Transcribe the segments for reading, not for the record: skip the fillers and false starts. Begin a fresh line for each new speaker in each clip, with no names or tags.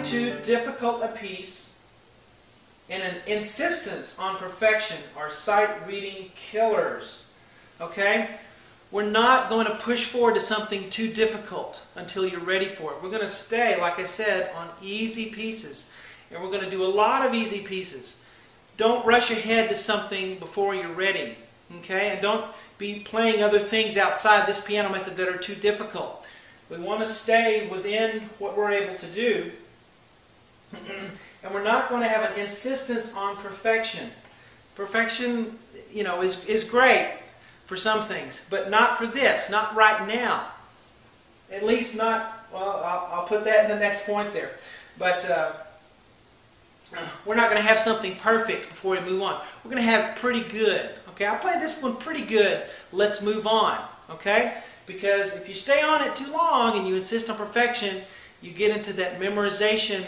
too difficult a piece and an insistence on perfection are sight reading killers. Okay? We're not going to push forward to something too difficult until you're ready for it. We're going to stay, like I said, on easy pieces. And we're going to do a lot of easy pieces. Don't rush ahead to something before you're ready. Okay? And don't be playing other things outside this piano method that are too difficult. We want to stay within what we're able to do. And we're not going to have an insistence on perfection. Perfection, you know, is great for some things, but not for this, not right now. At least not, well, I'll put that in the next point there. But we're not going to have something perfect before we move on. We're going to have pretty good. Okay, I played this one pretty good. Let's move on. Okay? Because if you stay on it too long and you insist on perfection, you get into that memorization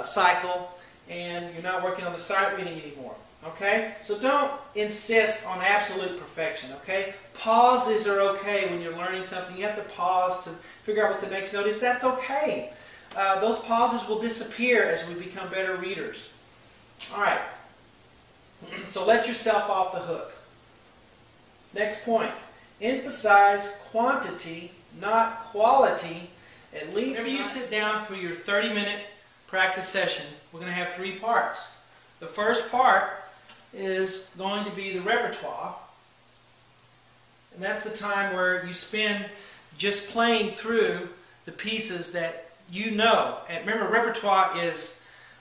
cycle and you're not working on the sight reading anymore. Okay? So don't insist on absolute perfection. Okay? Pauses are okay when you're learning something. You have to pause to figure out what the next note is. That's okay. Those pauses will disappear as we become better readers. Alright. So let yourself off the hook. Next point. Emphasize quantity, not quality. At least whenever you sit down for your 30-minute practice session, we're going to have 3 parts. The first part is going to be the repertoire. And that's the time where you spend just playing through the pieces that you know. And remember, repertoire is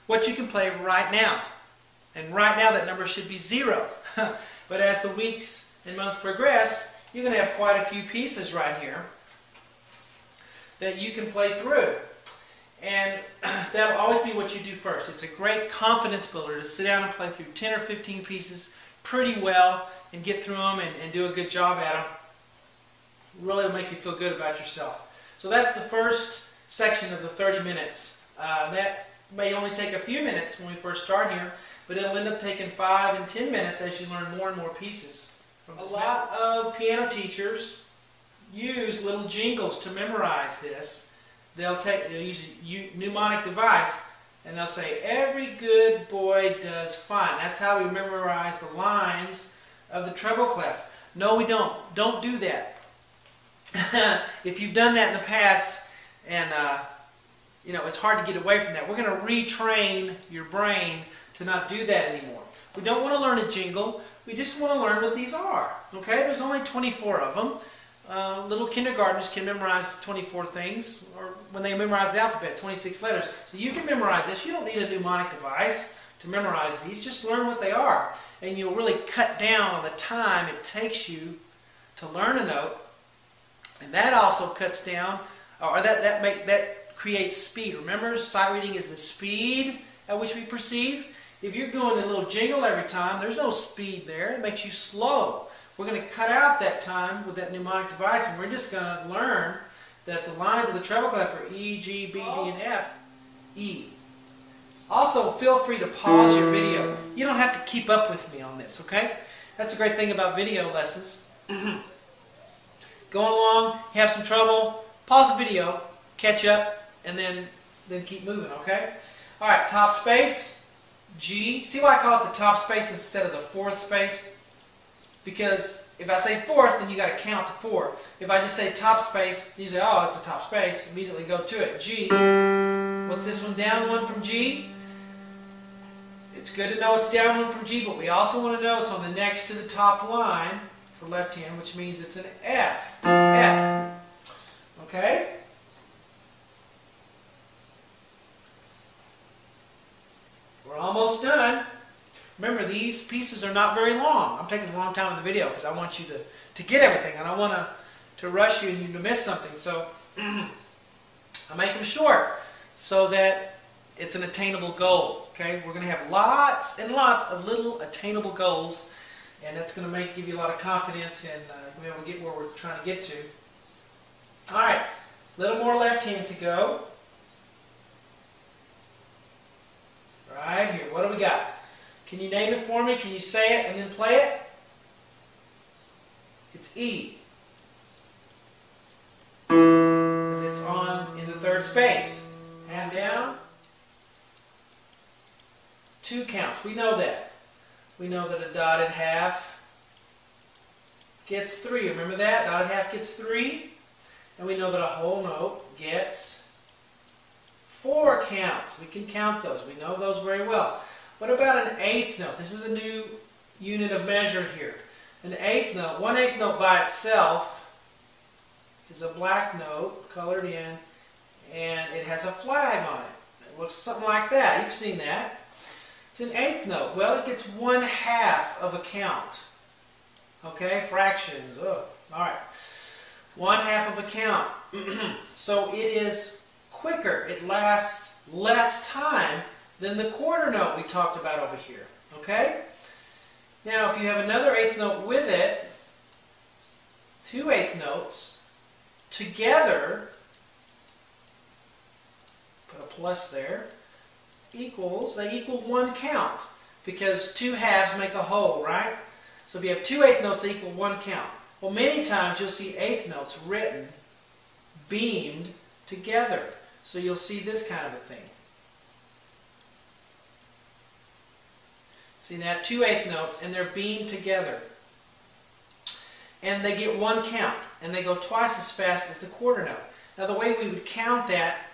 what you can play right now. And right now that number should be 0. But as the weeks and months progress, you're going to have quite a few pieces right here that you can play through. And that'll always be what you do first. It's a great confidence builder to sit down and play through 10 or 15 pieces pretty well and get through them and do a good job at them. Really will make you feel good about yourself. So that's the first section of the 30 minutes. That may only take a few minutes when we first start here, but it'll end up taking 5 and 10 minutes as you learn more and more pieces. A lot of piano teachers use little jingles to memorize this. They'll use a mnemonic device and they'll say, "Every good boy does fine." That's how we memorize the lines of the treble clef. No, we don't. Don't do that. If you've done that in the past, and you know, it's hard to get away from that. We're going to retrain your brain to not do that anymore. We don't want to learn a jingle. We just want to learn what these are. Okay? There's only 24 of them. Little kindergartners can memorize 24 things, or when they memorize the alphabet, 26 letters. So you can memorize this. You don't need a mnemonic device to memorize these. Just learn what they are. And you'll really cut down on the time it takes you to learn a note. And that also cuts down, or that creates speed. Remember, sight reading is the speed at which we perceive. If you're going a little jingle every time, there's no speed there. It makes you slow. We're going to cut out that time with that mnemonic device, and we're just going to learn that the lines of the treble clef are E, G, B, D, and F, E. Also, feel free to pause your video. You don't have to keep up with me on this, okay? That's a great thing about video lessons. Going along, you have some trouble, pause the video, catch up, and then keep moving, okay? All right, top space, G. See why I call it the top space instead of the 4th space? Because if I say 4th, then you got to count to 4. If I just say top space, you say, "Oh, it's a top space." Immediately go to it. G. What's this one? Down one from G. It's good to know it's down one from G, but we also want to know it's on the next to the top line for left hand, which means it's an F. F. Okay? We're almost done. Remember, these pieces are not very long. I'm taking a long time in the video because I want you to get everything. I don't want to rush you and you to miss something. So I make them short so that it's an attainable goal. Okay? We're going to have lots and lots of little attainable goals, and that's going to give you a lot of confidence and be able to get where we're trying to get to. All right, a little more left hand to go. Right here. What do we got? Can you name it for me? Can you say it and then play it? It's E. Because it's in the 3rd space. Hand down, 2 counts. We know that. We know that a dotted half gets 3. Remember that? Dotted half gets 3. And we know that a whole note gets 4 counts. We can count those. We know those very well. What about an eighth note? This is a new unit of measure here. An eighth note, 1/8 note by itself is a black note colored in, and it has a flag on it. It looks something like that. You've seen that. It's an eighth note. Well, it gets 1/2 of a count. Okay, fractions. Oh, all right. 1/2 of a count. So it is quicker. It lasts less time than the quarter note we talked about over here. Okay? Now, if you have another eighth note with it, 2 eighth notes together, put a plus there, they equal 1 count, because 2 halves make a whole, right? So if you have 2 eighth notes, they equal 1 count. Well, many times you'll see eighth notes written, beamed together. So you'll see this kind of a thing. See that? 2 eighth notes, and they're beamed together. And they get 1 count, and they go twice as fast as the quarter note. Now the way we would count that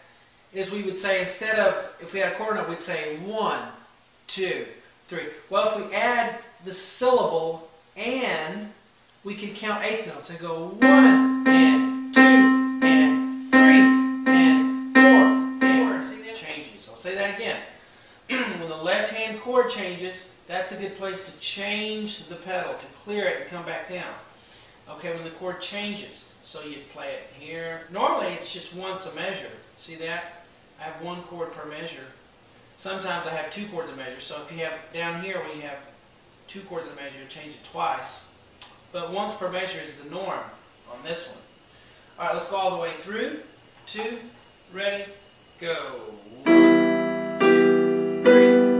is we would say, instead of, if we had a quarter note, we'd say 1, 2, 3. Well, if we add the syllable and, we can count eighth notes and go 1 and 2 and 3 and 4 and see that? Changes. I'll say that again. When the left-hand chord changes, that's a good place to change the pedal, to clear it and come back down. Okay, when the chord changes, so you play it here. Normally it's just once a measure. See that? I have 1 chord per measure. Sometimes I have 2 chords a measure. So if you have down here where you have 2 chords a measure, you change it twice. But once per measure is the norm on this one. All right, let's go all the way through. 2, ready, go. 1, 2, 3.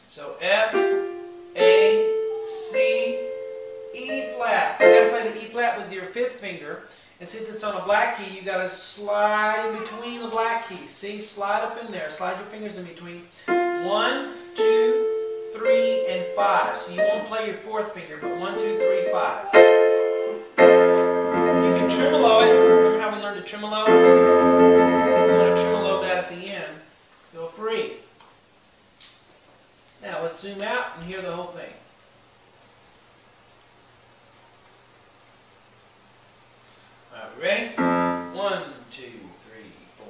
So F, A, C, E flat. You got to play the E flat with your 5th finger, and since it's on a black key, you got to slide in between the black keys. See, slide up in there. Slide your fingers in between. 1, 2, 3, and 5. So you won't play your 4th finger, but 1, 2, 3, 5. You can tremolo it. Remember how we learned to tremolo? If you want to tremolo that at the end, feel free. Now let's zoom out and hear the whole thing. All right, we ready? 1, 2, 3, 4.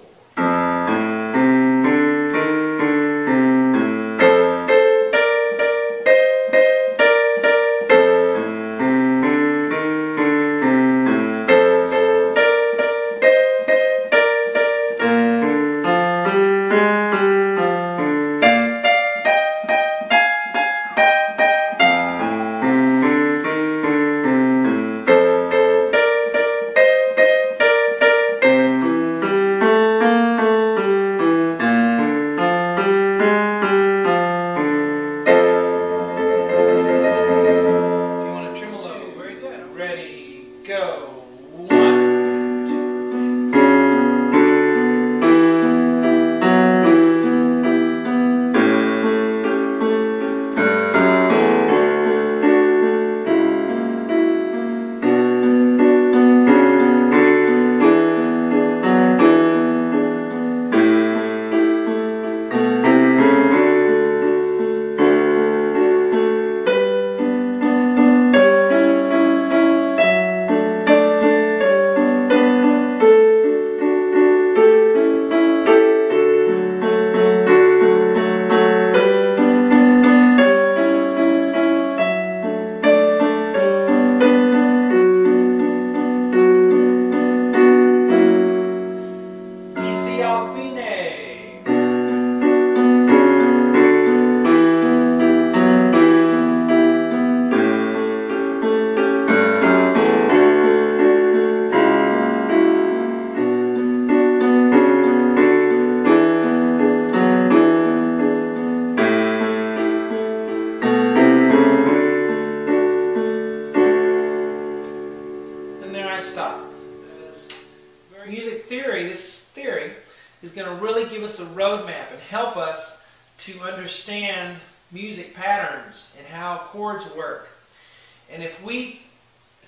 really give us a roadmap and help us to understand music patterns and how chords work. And if we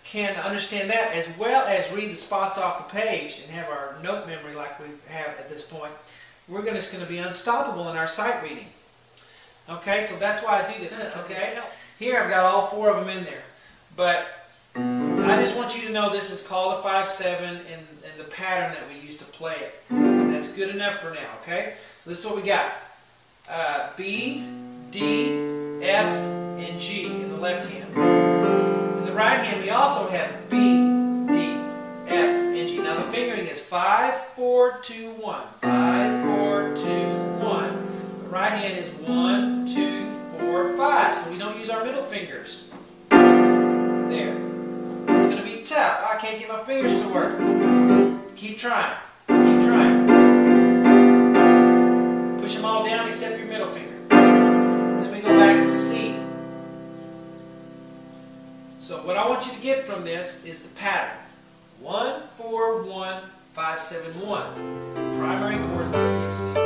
can understand that as well as read the spots off the page and have our note memory like we have at this point, we're just going to be unstoppable in our sight reading. Okay, so that's why I do this. Okay, here I've got all 4 of them in there, but I just want you to know this is called a 5/7 and the pattern that we use to play it. That's good enough for now. Okay, so this is what we got: B, D, F, and G in the left hand. In the right hand, we also have B, D, F, and G. Now the fingering is 5, 4, 2, 1. 5, 4, 2, 1. The right hand is 1, 2, 4, 5. So we don't use our middle fingers. There. It's going to be tough. I can't get my fingers to work. Keep trying. Keep trying. Push them all down except your middle finger. And then we go back to C. So what I want you to get from this is the pattern. 1, 4, 1, 5, 7, 1. Primary chords in the key of C.